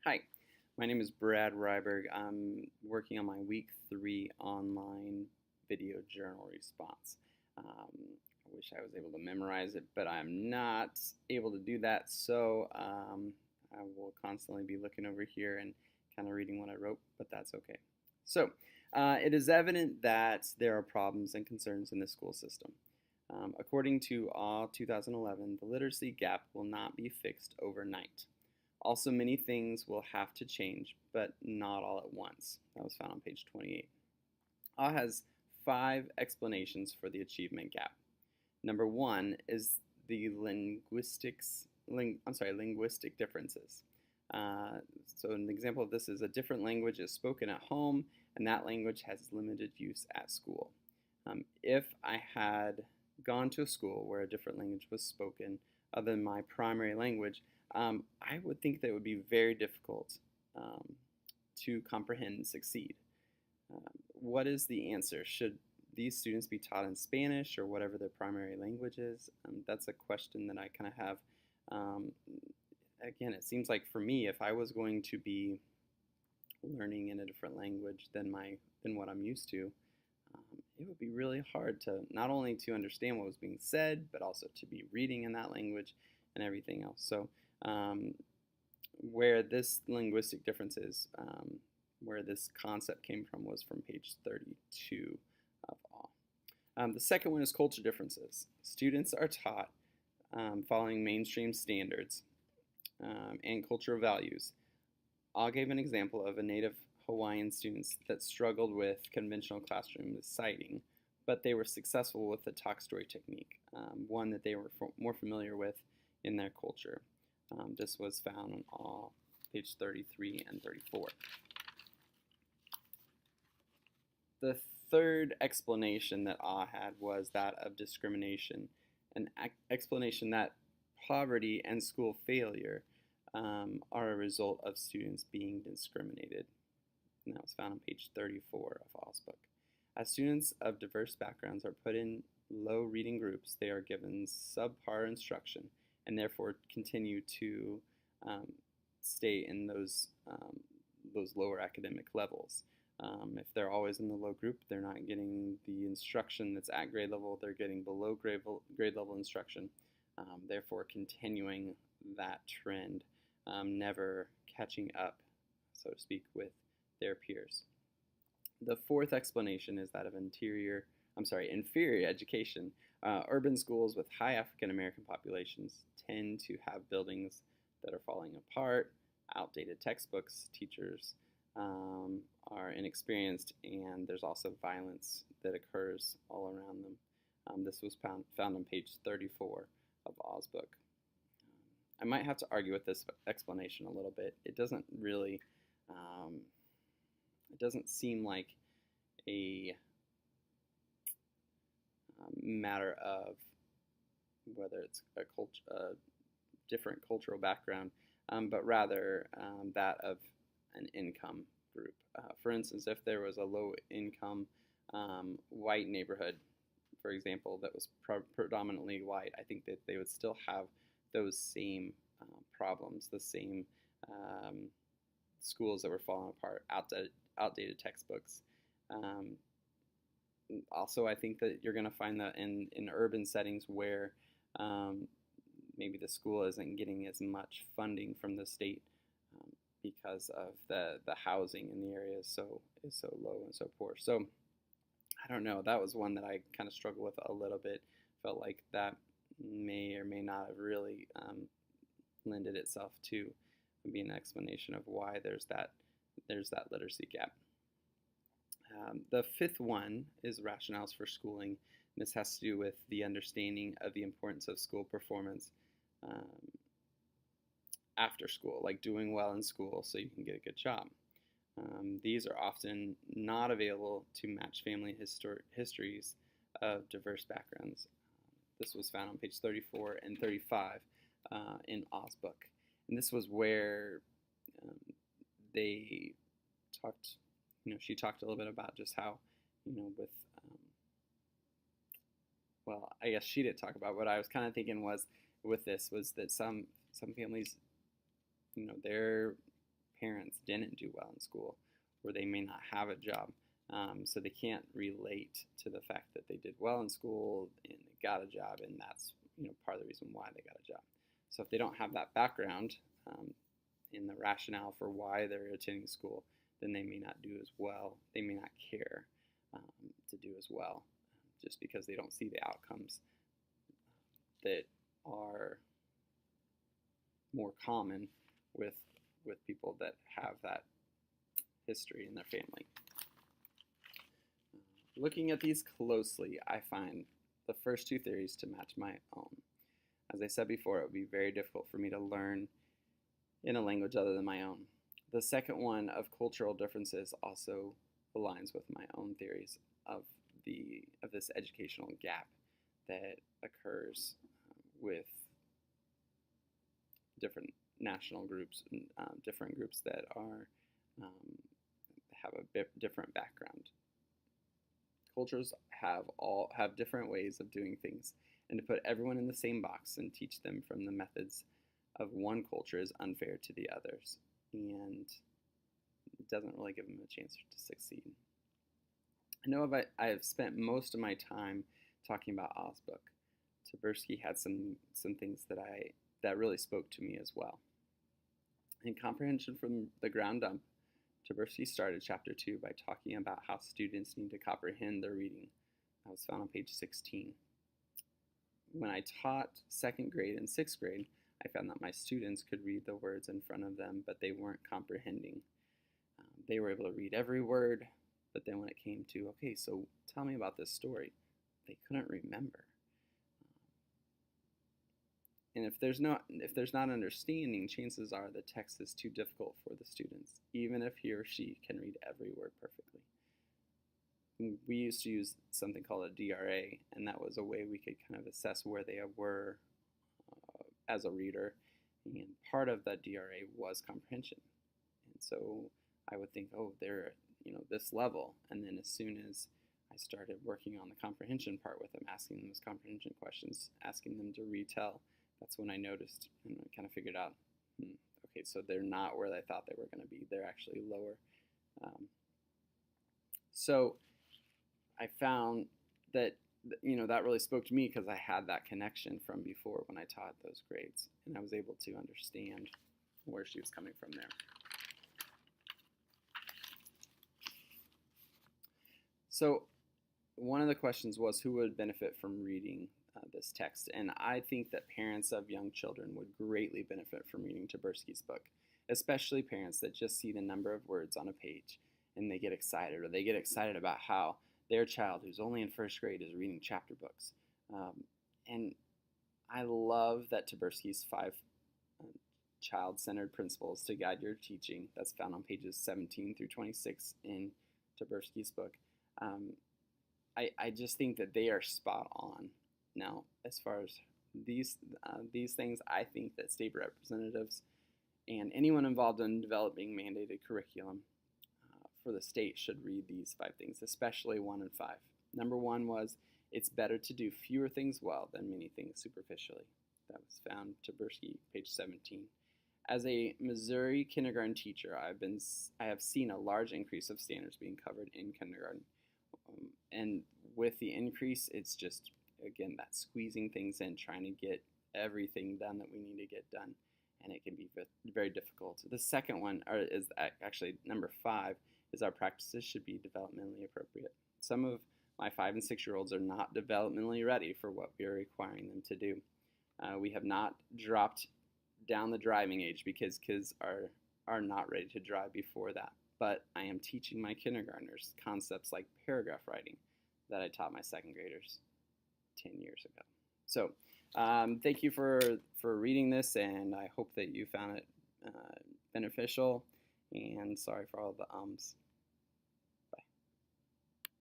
Hi, my name is Brad Ryberg. I'm working on my week 3 online video journal response. I wish I was able to memorize it, but I'm not able to do that, so I will constantly be looking over here and kind of reading what I wrote, but that's okay. So, it is evident that there are problems and concerns in the school system. According to AW 2011, the literacy gap will not be fixed overnight. Also, many things will have to change, but not all at once. That was found on page 28. AW has 5 explanations for the achievement gap. Number 1 is the linguistic differences. So an example of this is a different language is spoken at home, and that language has limited use at school. If I had gone to a school where a different language was spoken other than my primary language, I would think that it would be very difficult to comprehend and succeed. What is the answer? Should these students be taught in Spanish or whatever their primary language is? That's a question that I kind of have. Again, it seems like for me, if I was going to be learning in a different language than what I'm used to, it would be really hard to not only to understand what was being said, but also to be reading in that language and everything else. So where this linguistic difference is, where this concept came from was from page 32 of AW. The second one is culture differences. Students are taught following mainstream standards and cultural values. AW gave an example of a native Hawaiian students that struggled with conventional classroom citing, but they were successful with the talk story technique, one that they were more familiar with in their culture. This was found on AW page 33 and 34. The third explanation that AW had was that of discrimination, an explanation that poverty and school failure are a result of students being discriminated. And that was found on page 34 of AW's book. As students of diverse backgrounds are put in low reading groups, they are given subpar instruction and therefore continue to stay in those lower academic levels. If they're always in the low group, they're not getting the instruction that's at grade level, they're getting below grade level instruction, therefore continuing that trend, never catching up, so to speak, with their peers. The fourth explanation is that of inferior education. Urban schools with high African American populations tend to have buildings that are falling apart, outdated textbooks, teachers are inexperienced, and there's also violence that occurs all around them. This was found on page 34 of AW's book. I might have to argue with this explanation a little bit. It doesn't really, it doesn't seem like a matter of whether it's a different cultural background, but rather that of an income group. For instance, if there was a low-income white neighborhood, for example, that was predominantly white, I think that they would still have those same problems, the same schools that were falling apart, outdated textbooks. Also, I think that you're going to find that in urban settings where maybe the school isn't getting as much funding from the state because of the housing in the area is so low and so poor. So I don't know. That was one that I kind of struggled with a little bit. Felt like that may or may not have really lended itself to be an explanation of why there's that literacy gap. The fifth one is rationales for schooling. This has to do with the understanding of the importance of school performance after school, like doing well in school so you can get a good job. These are often not available to match family histories of diverse backgrounds. This was found on page 34 and 35 in AW's book. And this was where they talked, she talked a little bit about just how, with, well, I guess she didn't talk about what I was kind of thinking was with this was that some families, their parents didn't do well in school, or they may not have a job. So they can't relate to the fact that they did well in school and they got a job, and that's part of the reason why they got a job. So if they don't have that background in the rationale for why they're attending school, then they may not do as well. They may not care to do as well, just because they don't see the outcomes that are more common with people that have that history in their family. Looking at these closely, I find the first two theories to match my own. As I said before, it would be very difficult for me to learn in a language other than my own. The second one of cultural differences also aligns with my own theories of this educational gap that occurs with different national groups, different groups that are have a bit different background. Cultures have different ways of doing things, and to put everyone in the same box and teach them from the methods of one culture is unfair to the others, and it doesn't really give them a chance to succeed. I know I have spent most of my time talking about Osbook. Tversky had some things that really spoke to me as well. In Comprehension from the Ground Up, Tversky started chapter 2 by talking about how students need to comprehend their reading. That was found on page 16. When I taught 2nd grade and 6th grade, I found that my students could read the words in front of them, but they weren't comprehending. They were able to read every word, but then when it came to, okay, so tell me about this story, they couldn't remember. And if there's not understanding, chances are the text is too difficult for the students, even if he or she can read every word perfectly. We used to use something called a DRA, and that was a way we could kind of assess where they were as a reader, and part of that DRA was comprehension. And so I would think, oh, they're this level, and then as soon as I started working on the comprehension part with them, asking them those comprehension questions, asking them to retell, that's when I noticed and I kind of figured out, okay, so they're not where I thought they were going to be. They're actually lower. So I found that that really spoke to me because I had that connection from before when I taught those grades, and I was able to understand where she was coming from there. So one of the questions was who would benefit from reading this text, and I think that parents of young children would greatly benefit from reading Tversky's book, especially parents that just see the number of words on a page and they get excited, or they get excited about how their child who's only in 1st grade is reading chapter books. And I love that Tversky's 5 child-centered principles to guide your teaching, that's found on pages 17 through 26 in Tversky's book. I just think that they are spot on. Now, as far as these things, I think that state representatives and anyone involved in developing mandated curriculum for the state should read these 5 things, especially 1 and 5. Number 1 was, it's better to do fewer things well than many things superficially. That was found Tversky, page 17. As a Missouri kindergarten teacher, I have seen a large increase of standards being covered in kindergarten. And with the increase, it's just, again, that squeezing things in, trying to get everything done that we need to get done, and it can be very difficult. The second one is actually number 5, is our practices should be developmentally appropriate. Some of my 5 and 6-year-olds are not developmentally ready for what we are requiring them to do. We have not dropped down the driving age because kids are not ready to drive before that. But I am teaching my kindergartners concepts like paragraph writing that I taught my 2nd graders 10 years ago. So thank you for reading this, and I hope that you found it beneficial, and sorry for all the ums.